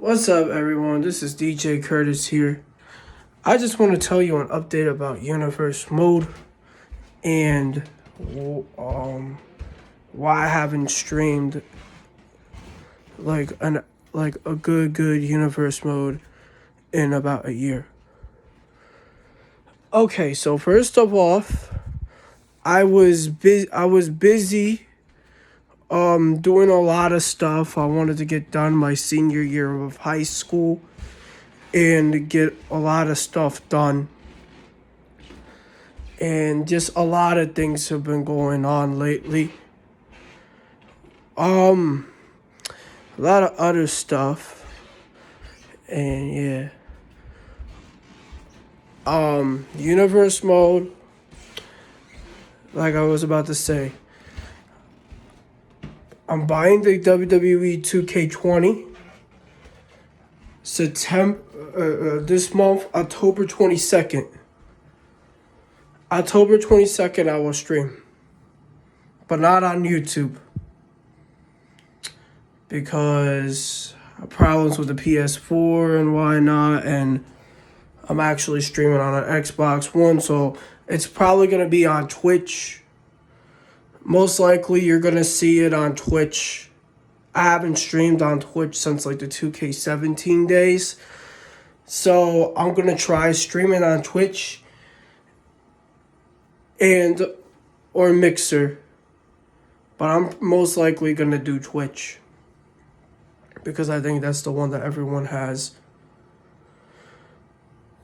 What's up, everyone? This is DJ Curtis here. I just want to tell you an update about Universe Mode and why I haven't streamed a good Universe Mode in about a year. Okay, so first of all, I was busy doing a lot of stuff. I wanted to get done my senior year of high school and get a lot of stuff done. And just a lot of things have been going on lately. A lot of other stuff. And yeah. Universe Mode, like I was about to say, I'm buying the WWE 2K20 this month, October 22nd. October 22nd, I will stream, but not on YouTube because problems with the PS4 and why not, and I'm actually streaming on an Xbox One, so it's probably going to be on Twitch. Most likely, you're going to see it on Twitch. I haven't streamed on Twitch since like the 2K17 days. So I'm going to try streaming on Twitch or Mixer. But I'm most likely going to do Twitch, because I think that's the one that everyone has.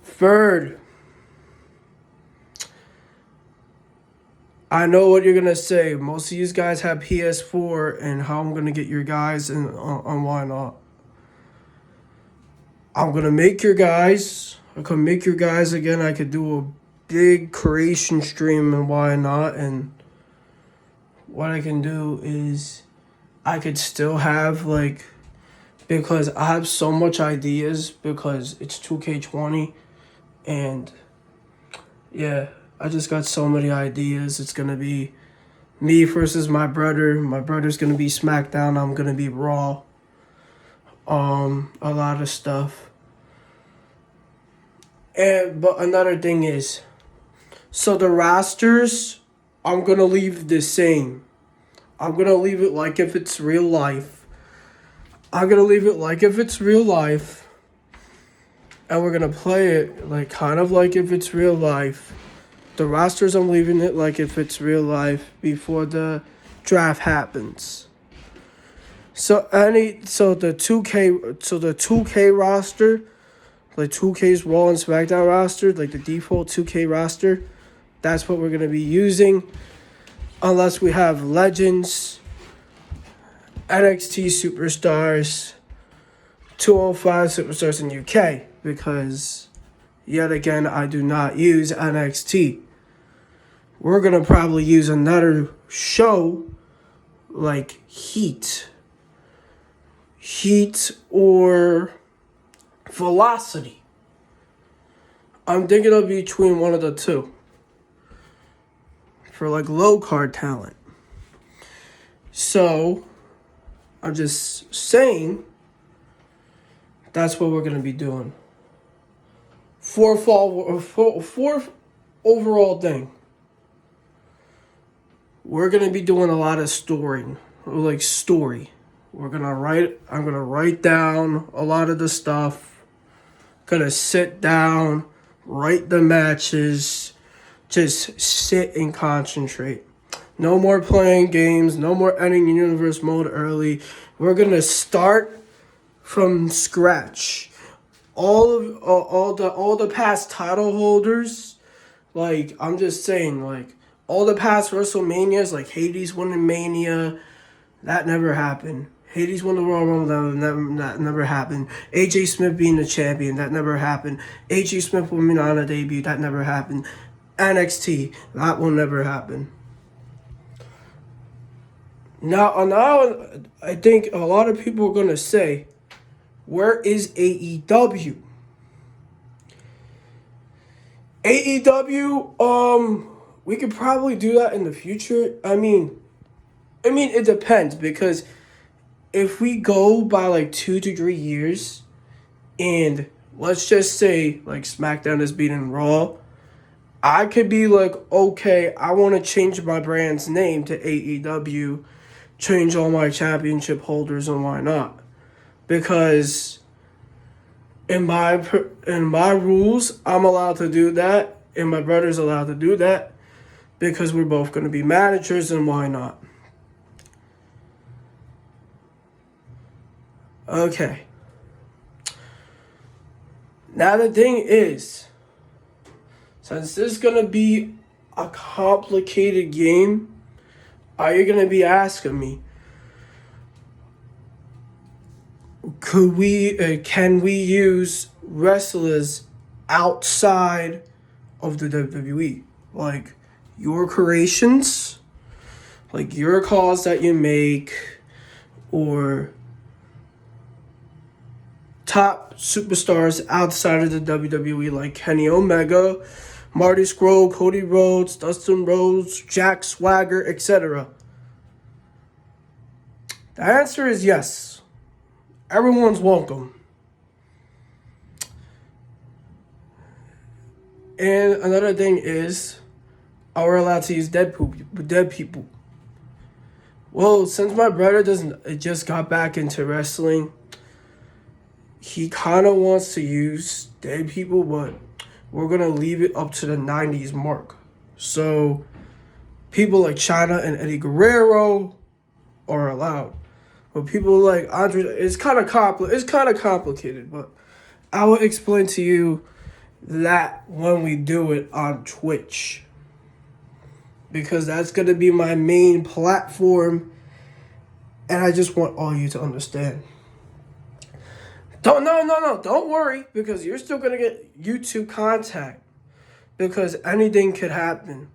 Third, I know what you're going to say. Most of you guys have PS4, and how I'm going to get your guys and on why not. I'm going to make your guys. I could make your guys again. I could do a big creation stream and why not. And what I can do is I could still have because I have so much ideas because it's 2K20. And yeah. I just got so many ideas. It's going to be me versus my brother. My brother's going to be SmackDown. I'm going to be Raw. A lot of stuff. But another thing is, so the rosters, I'm going to leave the same. I'm going to leave it like if it's real life. I'm going to leave it like if it's real life. And we're going to play it kind of like if it's real life. The rosters, I'm leaving it like if it's real life before the draft happens. So the 2K roster, like 2K's Raw and SmackDown roster, like the default 2K roster, that's what we're gonna be using, unless we have legends, NXT superstars, 205 superstars in UK, because yet again I do not use NXT. We're going to probably use another show like Heat or Velocity. I'm thinking of between one of the two for low card talent. So I'm just saying that's what we're going to be doing. Fourth overall thing. We're going to be doing a lot of story. I'm going to write down a lot of the stuff. Going to sit down, write the matches, just sit and concentrate. No more playing games, no more ending Universe Mode early. We're going to start from scratch. All the past title holders, I'm just saying, all the past WrestleManias, like Hades winning Mania, that never happened. Hades won the Royal Rumble, that never happened. AJ Smith being the champion, that never happened. AJ Smith winning on a debut, that never happened. NXT, that will never happen. Now, I think a lot of people are going to say, where is AEW? AEW, we could probably do that in the future. I mean, it depends, because if we go by 2 to 3 years, and let's just say like SmackDown is beating Raw, I could be like, okay, I want to change my brand's name to AEW, change all my championship holders, and why not? Because in my rules, I'm allowed to do that, and my brother's allowed to do that, because we're both going to be managers, and why not? Okay. Now the thing is, since this is going to be a complicated game, are you going to be asking me, can we use wrestlers outside of the WWE? Like your creations, like your calls that you make, or top superstars outside of the WWE like Kenny Omega, Marty Scurll, Cody Rhodes, Dustin Rhodes, Jack Swagger, etc. The answer is yes. Everyone's welcome. And another thing is, are we allowed to use dead people? Well, since my brother just got back into wrestling, he kind of wants to use dead people, but we're going to leave it up to the 90s mark. So people like Chyna and Eddie Guerrero are allowed. But people like Andre, it's kind of complicated, but I will explain to you that when we do it on Twitch. Because that's going to be my main platform, and I just want all you to understand. Don't worry, because you're still going to get YouTube contact, because anything could happen,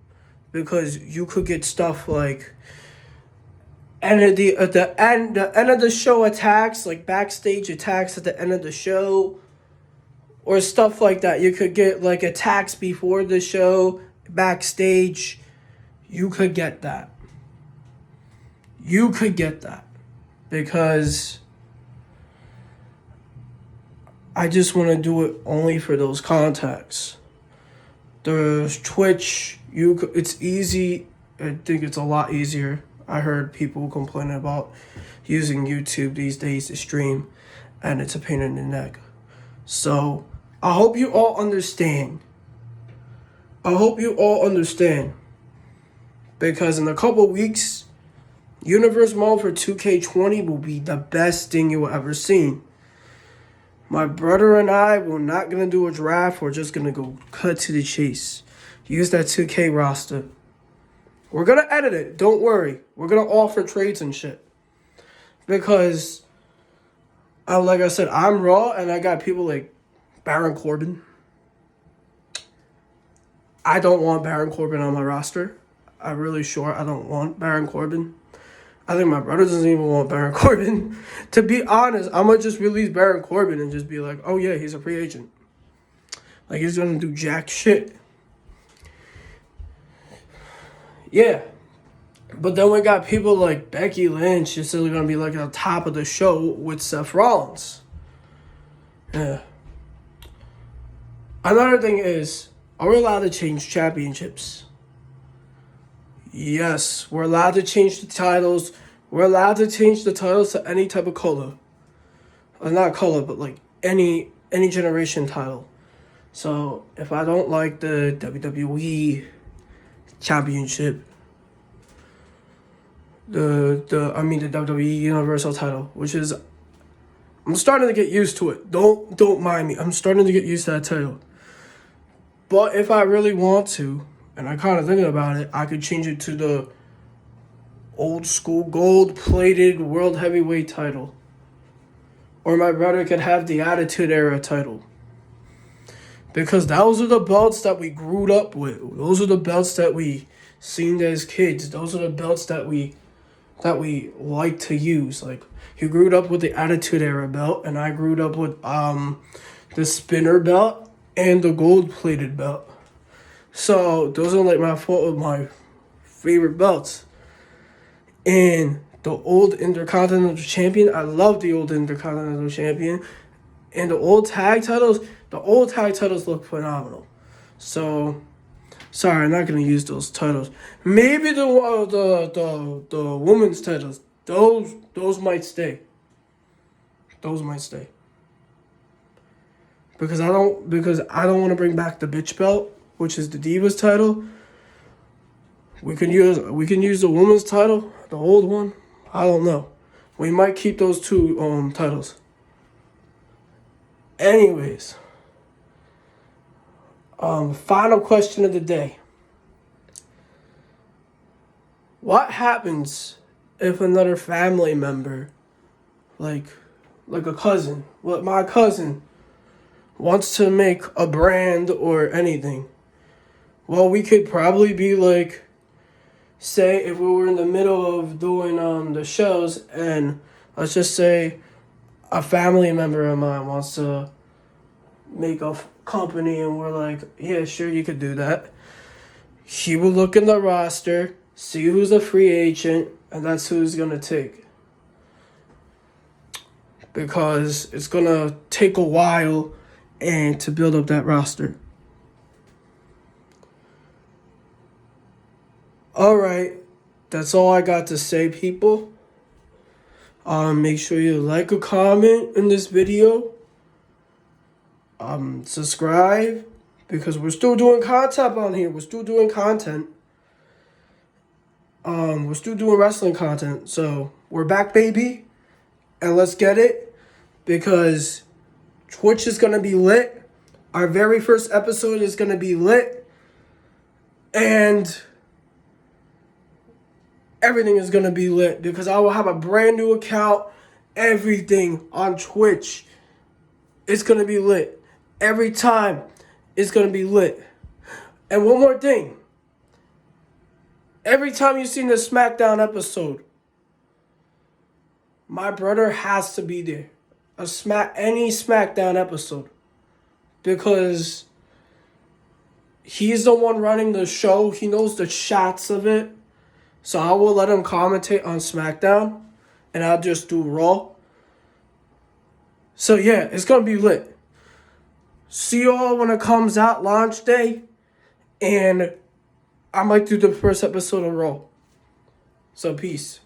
because you could get stuff like the end of the show attacks, like backstage attacks at the end of the show, or stuff like that. You could get like attacks before the show, backstage. You could get that. Because I just want to do it only for those contacts. There's Twitch. It's easy. I think it's a lot easier. I heard people complaining about using YouTube these days to stream, and it's a pain in the neck. So I hope you all understand. Because in a couple weeks, Universe Mode for 2K20 will be the best thing you will ever seen. My brother and I, we're not going to do a draft. We're just going to go cut to the chase. Use that 2K roster. We're going to edit it. Don't worry. We're going to offer trades and shit. Because, like I said, I'm Raw, and I got people like Baron Corbin. I don't want Baron Corbin on my roster. I'm really sure I don't want Baron Corbin. I think my brother doesn't even want Baron Corbin. To be honest, I'm going to just release Baron Corbin and just be like, oh yeah, he's a free agent. Like, he's going to do jack shit. Yeah. But then we got people like Becky Lynch. You're still going to be like at the top of the show with Seth Rollins. Yeah. Another thing is, are we allowed to change championships? Yes, we're allowed to change the titles. We're allowed to change the titles to any type of color. Not color, but like any generation title. So if I don't like the WWE Championship, the WWE Universal title, which is, I'm starting to get used to it. Don't mind me. I'm starting to get used to that title. But if I really want to, and I kind of thinking about it, I could change it to the old school gold-plated World Heavyweight title. Or my brother could have the Attitude Era title. Because those are the belts that we grew up with. Those are the belts that we seen as kids. Those are the belts that we like to use. Like, he grew up with the Attitude Era belt, and I grew up with the spinner belt and the gold-plated belt. So those are like my favorite belts. And the old Intercontinental Champion, I love the old Intercontinental Champion. And the old tag titles look phenomenal. So, sorry, I'm not gonna use those titles. Maybe the women's titles. Those might stay. Those might stay. Because I don't want to bring back the bitch belt, which is the Divas title. We can use the women's title, the old one. I don't know. We might keep those two titles. Anyways, final question of the day. What happens if another family member, like a cousin, my cousin, wants to make a brand or anything? Well, we could probably be like, say if we were in the middle of doing the shows, and let's just say a family member of mine wants to make a company, and we're like, yeah, sure, you could do that. He will look in the roster, see who's a free agent, and that's who he's gonna take. Because it's gonna take a while and to build up that roster. Alright, that's all I got to say, people. Make sure you like or comment in this video. Subscribe, because we're still doing content on here. We're still doing content. We're still doing wrestling content. So we're back, baby, and let's get it, because Twitch is gonna be lit. Our very first episode is gonna be lit, and everything is gonna be lit, because I will have a brand new account. Everything on Twitch is gonna be lit. Every time it's gonna be lit. And one more thing. Every time you've seen the SmackDown episode, my brother has to be there. Any SmackDown episode. Because he's the one running the show. He knows the shots of it. So I will let him commentate on SmackDown, and I'll just do Raw. So yeah, it's gonna be lit. See you all when it comes out, launch day, and I might do the first episode of Raw. So peace.